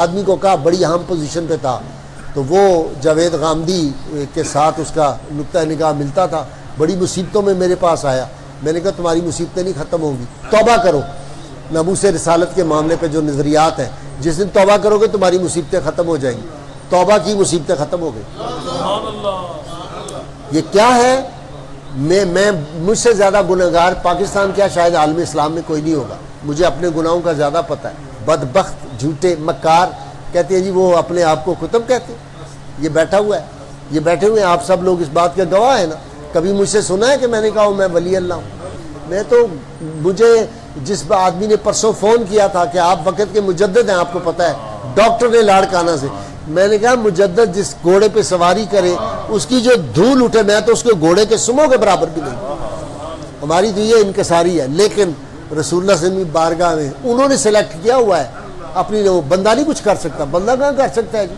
आदमी को कहा, बड़ी अहम पोजीशन पे था, तो वो जावेद गामदी के साथ उसका नुक्ता निगाह मिलता था। बड़ी मुसीबतों में मेरे पास आया, मैंने कहा तुम्हारी मुसीबतें नहीं ख़त्म होंगी, तौबा करो। नबूस रिसालत के मामले पे जो नज़रियात हैं, जिस दिन तौबा करोगे तुम्हारी मुसीबतें ख़त्म हो जाएंगी। तौबा की मुसीबतें ख़त्म हो गई। ये क्या है? मैं मुझसे ज़्यादा गुनहगार पाकिस्तान क्या शायद आलम इस्लाम में कोई नहीं होगा। मुझे अपने गुनाहों का ज़्यादा पता है। बदबख्त, झूठे, मक्कार, कहते हैं जी वो अपने आप को कुतुब कहते हैं। ये बैठा हुआ है, ये बैठे हुए हैं, आप सब लोग इस बात के गवाह है ना। कभी मुझसे सुना है कि मैंने कहा मैं वली अल्लाह हूँ? मैं तो, मुझे जिस आदमी ने परसों फ़ोन किया था कि आप वक़्त के मुजद्दिद हैं, आपको पता है, डॉक्टर ने लाड़काना से, मैंने कहा मुजद्दिद जिस घोड़े पे सवारी करे उसकी जो धूल उठे, मैं तो उसके घोड़े के सुमों के बराबर भी नहीं। हमारी तो ये इनकसारी है। लेकिन रसूलुल्लाह सल्लल्लाहु अलैहि वसल्लम बारगाह में उन्होंने सेलेक्ट किया हुआ है अपनी, वो बंदा नहीं कुछ कर सकता। बंदा कहाँ कर सकता है जी?